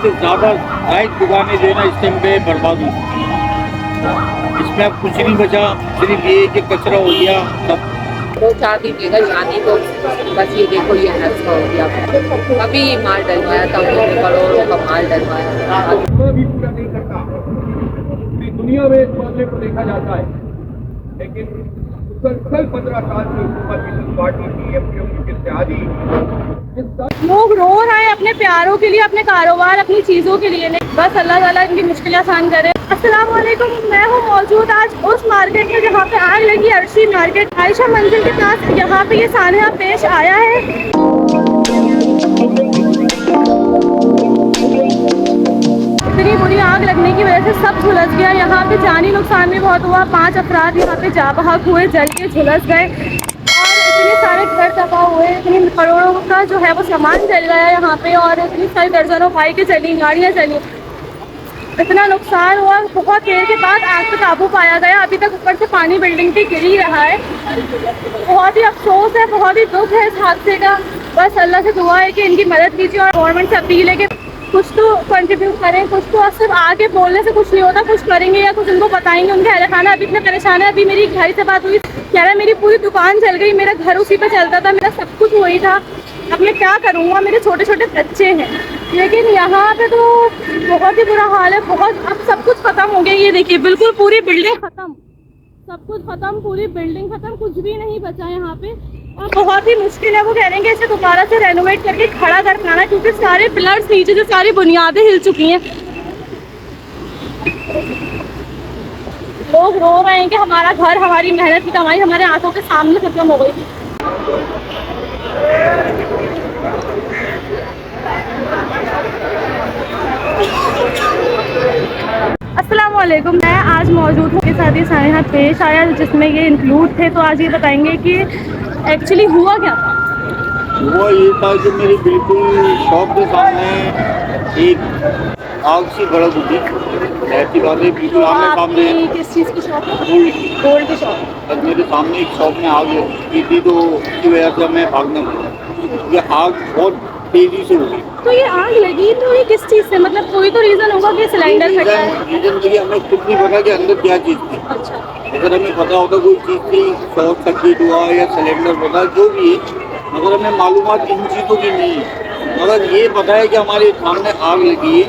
से ज़्यादा जायद दुकानें जो है ना इस टाइम पे बर्बाद हो चुकी हैं। इसमें अब कुछ नहीं बचा, सिर्फ ये कि कचरा हो गया सब। 2-4 दिन की अगर शादी तो बस ये देखो ये हादसा हो गया। अभी माल डलवाया था उन्होंने, करोड़ों का माल डलवाया। भी पूरा नहीं करता। पूरी दुनिया में इस मामले को देखा जाता है, लेकिन मुसलसल 15 साल की हुकूमत पीपल्स पार्टी की एमपीओ की इत्तेहादी लोग रो रहे हैं अपने प्यारों के लिए, अपने कारोबार, अपनी चीज़ों के लिए नहीं। बस अल्लाह ताला इनकी मुश्किलें आसान करे। अस्सलाम वालेकुम, मैं हूँ मौजूद आज उस मार्केट में जहाँ पे आग लगी, अर्शी मार्केट आयशा मंजिल के पास। यहाँ पे ये सानहा पेश आया है। इतनी बुरी आग लगने की वजह से सब झुलस गया। यहाँ पे जानी नुकसान भी बहुत हुआ। 5 अफराद यहाँ पे जा बहक हुए, जल के झुलस गए और इतने सारे घर तबाह हुए। इतनी करोड़ों का जो है वो सामान जल गया यहाँ पे और इतनी सारी दर्जनों बाइकें चली, गाड़ियाँ चली, इतना नुकसान हुआ। बहुत देर के बाद आग पे काबू पाया गया। अभी तक ऊपर से पानी बिल्डिंग पे गिर ही रहा है। बहुत ही अफसोस है, बहुत ही दुख है इस हादसे का। बस अल्लाह से दुआ है कि इनकी मदद कीजिए और गवर्नमेंट से अपील है कि कुछ तो कंट्रीब्यूट करें। कुछ तो सिर्फ आगे बोलने से कुछ नहीं होता, कुछ करेंगे या कुछ उनको बताएंगे। उनके अहल खाना अभी इतने परेशान है। अभी मेरी भाई से बात हुई, कह रहा है मेरी पूरी दुकान जल गई, मेरा घर उसी पे चलता था, मेरा सब कुछ वही था, अब मैं क्या करूँगा, मेरे छोटे छोटे बच्चे हैं। लेकिन यहाँ पे तो बहुत ही बुरा हाल है। बहुत, अब सब कुछ खत्म हो गया। ये देखिए बिल्कुल पूरी बिल्डिंग खत्म, सब कुछ खत्म, पूरी बिल्डिंग खत्म, कुछ भी नहीं बचा यहाँ पे। और बहुत ही मुश्किल है। वो कह रहे हैं कि इसे दोबारा से रेनोवेट करके खड़ा कर पाना, क्योंकि सारे पिलर्स नीचे से सारी बुनियादें हिल चुकी हैं। लोग रो रहे हैं कि हमारा घर, हमारी मेहनत की कमाई हमारे आंखों के सामने खत्म हो गई। अस्सलाम वालेकुम, मैं आज मौजूद हूँ के साथ ही सानहा पेश आया जिसमें ये इंक्लूड थे। तो आज ये बताएंगे कि एक्चुअली हुआ क्या था। हुआ ये था कि मेरी बिल्कुल शॉप के सामने एक आग सी भड़क उठी। ऐसी बात है, बिल्कुल आमने सामने। किस चीज़ की शॉप है? गोल्ड की। गोल्ड की शॉप। बस मेरे सामने एक शॉप में आग लगी थी, तो उसकी वजह से मैं भागना पड़ा। ये आग बहुत तेजी से उठी। तो ये आग लगी तो ये किस चीज़ से, मतलब कोई तो रीज़न होगा कि सिलेंडर फटा है? रीजन मुझे हमें खुद नहीं पता कि अंदर क्या चीज़ थी। अच्छा, अगर हमें पता होता कोई चीज़ थी, शॉर्ट सर्किट हुआ या सिलेंडर फटा, जो भी है, मगर हमें मालूमात इन चीज़ों की नहीं है। मगर ये पता है कि हमारे सामने आग लगी है।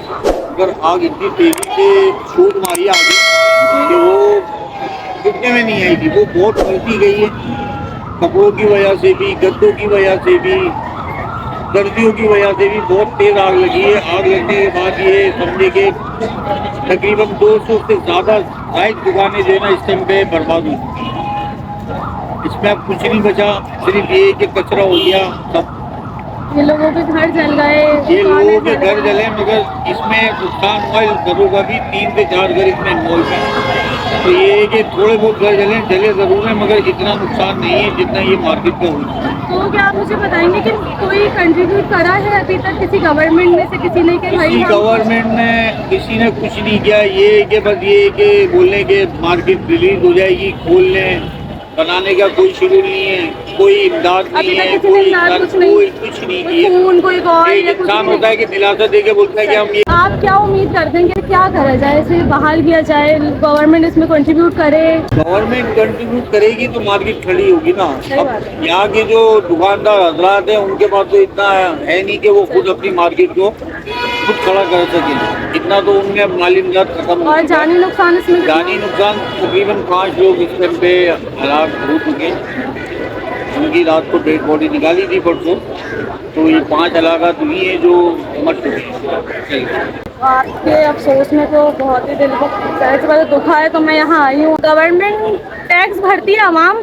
अगर आग इतनी तेज़ी से छूट मारी आगे कि वो रुकने में नहीं आई थी, वो बहुत फैलती गई है। कपड़ों की वजह से भी, गद्दों की वजह से भी, सर्दियों की वजह से भी बहुत तेज़ आग लगी है। आग लगने के बाद ये समझे कि तकरीबन 200 से ज़्यादा जायद दुकानें जो है ना इस टाइम पे बर्बाद हो चुकी हैं। इसमें अब कुछ नहीं बचा, सिर्फ ये कि कचरा हो गया सब। ये लोगों के घर जल गए, ये लोगों के घर जले, मगर इसमें नुकसान हुआ इन घरों का भी। 3 से 4 घर इसमें इन्वॉल्व हैं। तो ये है कि थोड़े बहुत घर जले ज़रूर हैं, मगर इतना नुकसान नहीं है जितना ये मार्केट का हुआ। तो क्या आप मुझे बताएंगे कि कोई कंट्रीब्यूट करा है अभी तक किसी गवर्नमेंट में से, किसी ने कि भाई किसी गवर्नमेंट ने, किसी ने कुछ नहीं किया। ये कि बस ये कि बोलने के मार्केट रिलीज हो जाएगी, खोल लें, बनाने का कोई शेड्यूल नहीं है, कोई इमदाद नहीं है, कोई कुछ नहीं किया। एक इंसान होता है कि दिलासा दे के बोलता है कि हम ये। आप क्या उम्मीद करते हैं कि क्या करा जाए, इसे बहाल किया जाए, गवर्नमेंट इसमें कंट्रीब्यूट करे? गवर्नमेंट कंट्रीब्यूट करेगी तो मार्केट खड़ी होगी ना। अब यहाँ के जो दुकानदार हजरात हैं उनके पास तो इतना है नहीं कि वो खुद अपनी मार्केट को खुद खड़ा कर सकें। इतना तो उनमें माली इमदाद खत्म। और जानी नुकसान इसमें, जानी नुकसान तकरीबन 5 लोग इस टाइम पे हलाक हो चुके हैं। उनकी रात को डेड बॉडी निकाली थी परसों, तो ये 5 हलाकात हुई हैं जो मर चुके हैं। आपके अफसोस में तो बहुत ही दिल को सहज वाला दुख है। तो मैं यहाँ आई हूँ, गवर्नमेंट टैक्स भरती है, आवाम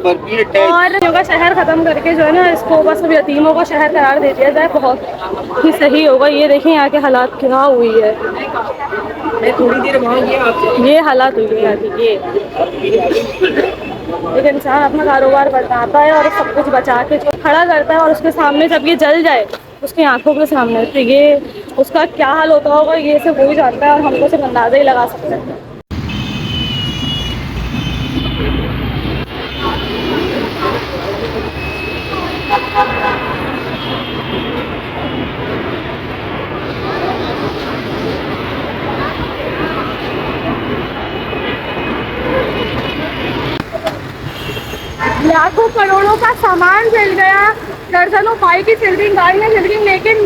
भरती है टैक्स। और योगा शहर ख़त्म करके जो है ना इसको बस अब यतीमों का शहर करार दे दिया जाए, बहुत ही सही होगा। ये देखें यहाँ के हालात क्या हुई है। मैं थोड़ी देर वहाँ ये हालात हुई है यहाँ की। एक इंसान अपना कारोबार बढ़ाता है और सब कुछ बचा के जो खड़ा करता है और उसके सामने जब ये जल जाए उसकी आंखों के सामने, तो ये उसका क्या हाल होता होगा ये सिर्फ वही जानता है और हम तो सिर्फ अंदाज़ा ही लगा सकते हैं। लाखों करोड़ों का सामान जल गया, दर्जनों बाइक की चल गई, गाड़ियाँ चल गई, लेकिन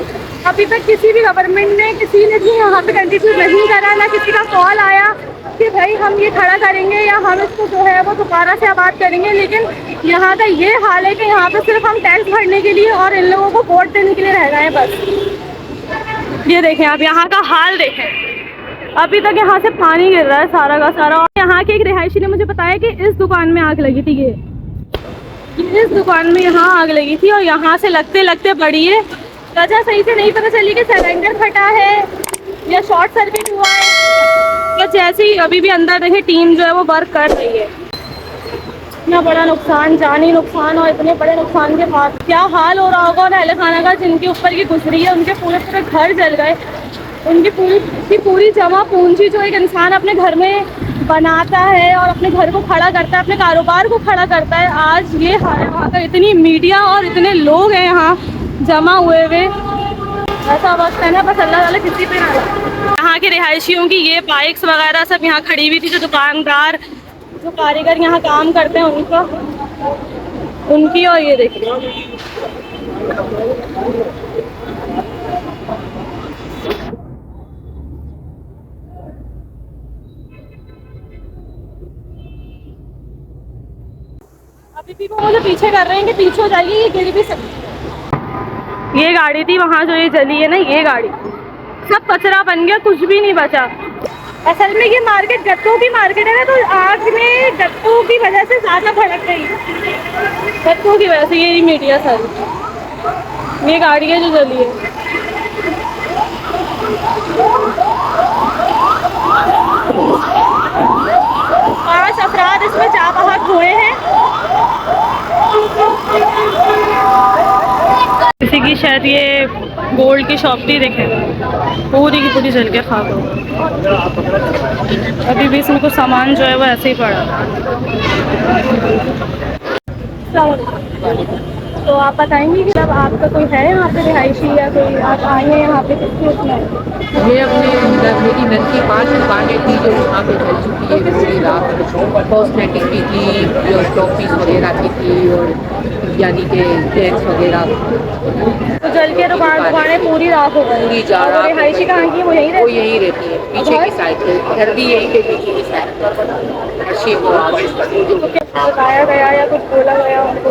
अभी तक किसी भी गवर्नमेंट ने, किसी ने भी यहाँ पे कंट्रीब्यूट नहीं करा, ना किसी का कॉल आया कि भाई हम ये खड़ा करेंगे या हम इसको जो है वो दोबारा से आबाद करेंगे। लेकिन यहाँ का ये हाल है कि यहाँ पे सिर्फ हम टैक्स भरने के लिए और इन लोगों को वोट देने के लिए रह गए हैं बस। ये देखें आप, यहाँ का हाल देखें, अभी तक यहाँ से पानी गिर रहा है सारा का सारा। और यहाँ के एक रिहायशी ने मुझे बताया कि इस दुकान में आग लगी थी, इस दुकान में यहाँ आग लगी थी और यहाँ से लगते लगते बड़ी है। वजह सही से नहीं पता चली कि सिलेंडर फटा है या शॉर्ट सर्किट हुआ है, तो जैसे ही अभी भी अंदर देखे टीम जो है वो वर्क कर रही है। इतना बड़ा नुकसान, जानी नुकसान, और इतने बड़े नुकसान के बाद क्या हाल हो रहा होगा और अहले खाना का, जिनके ऊपर ये गुजरी है, उनके पूरे पूरे घर जल गए, उनकी पूरी जमा पूंजी जो एक इंसान अपने घर में बनाता है और अपने घर को खड़ा करता है, अपने कारोबार को खड़ा करता है, आज ये हाल है वहाँ का। इतनी मीडिया और इतने लोग हैं यहाँ जमा हुए हुए, ऐसा वक्त है ना, बस अल्लाह ताला किसी पे ना रहे। यहाँ के रिहायशियों की ये बाइक्स वगैरह सब यहाँ खड़ी हुई थी, जो दुकानदार, जो कारीगर यहाँ काम करते हैं उनकी, और ये देखिए अभी भी वो मुझे पीछे कर रहे हैं कि पीछे हो जाइए, ये गिर भी सकती। ये गाड़ी थी वहाँ जो ये जली है ना, ये गाड़ी सब कचरा बन गया, कुछ भी नहीं बचा। असल में ये मार्केट गत्तों की मार्केट है ना, तो आग में गत्तों की वजह से ज़्यादा भड़क गई, गत्तों की वजह से। ये मीडिया सारी, ये गाड़ी है जो जली है। पांच अफराद इसमें जा बहक हुए हैं। किसी की शायद ये गोल्ड की शॉप थी, देखें पूरी की पूरी जल के खाक हो। अभी भी इसमें कुछ सामान जो है वो ऐसे ही पड़ा। तो आप बताएंगे कि जब आपका कोई है यहाँ पे रिहायशी या कोई आप आए हैं यहाँ पे किसके उसमें? ये अपने मेरी नन की 5 दुकानें थी जो वहाँ पे जल चुकी है पूरी रात। कॉस्मेटिक की थी, जो टॉफीज वगैरह की थी, और यानी कि टैक्स वगैरह। तो जल के दुकानें पूरी रात हो गई। पूरी जा रहा। रिहायशी कहाँ की? वो यहीं रहती है पीछे की साइड पे, घर भी यहीं पे पीछे की साइड। बताया गया या कुछ बोला गया उनको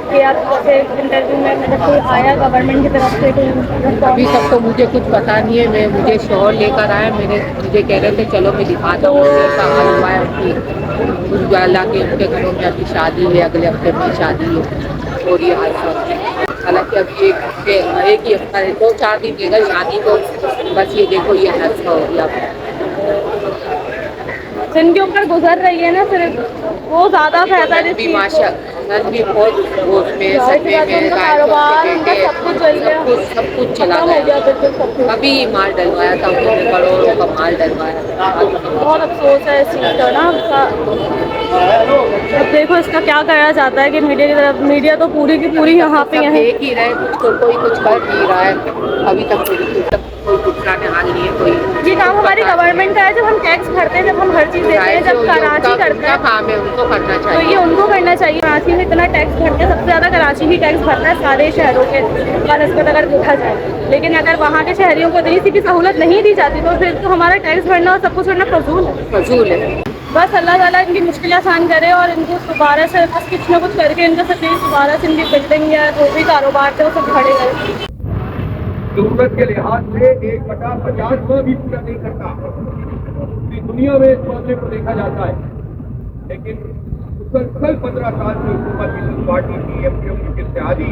कि आप जैसे इंटरव्यू में मतलब कोई आया गवर्नमेंट की तरफ से कोई? अभी तक तो मुझे कुछ पता नहीं है। मुझे शोर लेकर आए, मुझे कह रहे थे चलो मैं दिखाता हूँ कैसा हाल हुआ है उनकी। उजाला के उनके घरों में अभी शादी है, अगले हफ्ते में शादी है, और ये हाल। हालांकि अभी एक ही हफ्ता है, 2-4 दिन देगा शादी को। बस ये देखो ये हादसा हो गया। जिनके ऊपर गुजर रही है ना सिर्फ वो ज़्यादा बेहतर भी माशा भी बहुत उसमें कारोबार सब कुछ चला गया। अभी माल डलवाया था उन्होंने, करोड़ों का माल डलवाया। बहुत अफसोस है इस चीज़ का ना। अब देखो इसका क्या करा जाता है कि मीडिया की तरफ, मीडिया तो पूरी की पूरी यहाँ पे है, देख ही रहे, कोई कुछ कर नहीं रहा है अभी तक। कोई पुराने हाल नहीं है कोई। ये काम हमारी गवर्नमेंट का है, जब हम टैक्स भरते हैं, जब हम हर चीज़ देते हैं, जब कराची करता है काम है उनको करना चाहिए। तो ये उनको करना चाहिए। कराची में इतना टैक्स भरते हैं, सबसे ज़्यादा कराची ही टैक्स भरता है सारे शहरों के नस्बत अगर देखा जाए। लेकिन अगर वहाँ के शहरियों को इतनी सी भी सहूलत नहीं दी जाती तो फिर तो हमारा टैक्स भरना और सब कुछ भरना फजूल है। बस अल्लाह ताला इनकी मुश्किल आसान करे और इनको दोबारा से बस कुछ ना कुछ करके इनका सच्ची दोबारा से इनकी बिल्डिंग या जो भी कारोबार थे वो सब खड़े गए। जरूरत के लिहाज से 1/50 भी पूरा नहीं करता। पूरी दुनिया में इस मामले को देखा जाता है, लेकिन मुसलसल 15 साल की हुकूमत पीपल्स पार्टी की एमपीओ की इत्तेहादी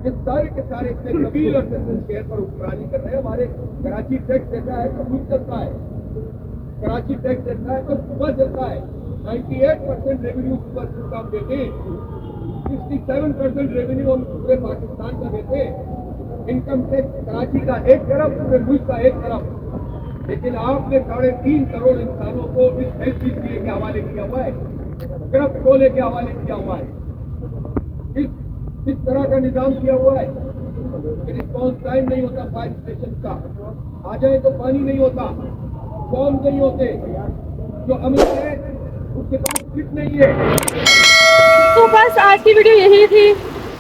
जिस सारे के सारे इतने कबील और शहर पर हुक्मरानी कर रहे हैं। हमारे कराची टैक्स देता है तो कुछ चलता है, कराची टैक्स देता है तो सुबह चलता है। 98% रेवेन्यू सुबह का हम देते हैं, 67% रेवेन्यू हम पूरे पाकिस्तान का देते हैं। इनकम टैक्स कराची का एक तरफ, पूरे मुल्क का एक तरफ। लेकिन आपने 3.5 करोड़ इंसानों को इस SCCA के हवाले किया हुआ है, गिरफ्त टोले के हवाले किया हुआ है। इस तरह का निजाम किया हुआ है। रिस्पॉन्स टाइम नहीं होता फायर स्टेशन का, आ जाए तो पानी नहीं होता, फॉर्म नहीं होते, जो अमल है उसके पास किट नहीं है। तो बस आज की वीडियो यही थी।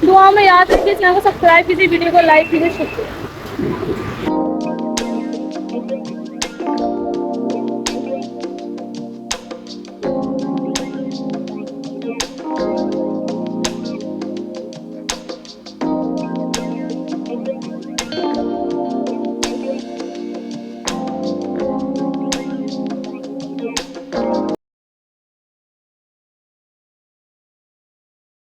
दुआ में याद रखिए, चैनल को सब्सक्राइब कीजिए, वीडियो को लाइक कीजिए। शुक्रिया।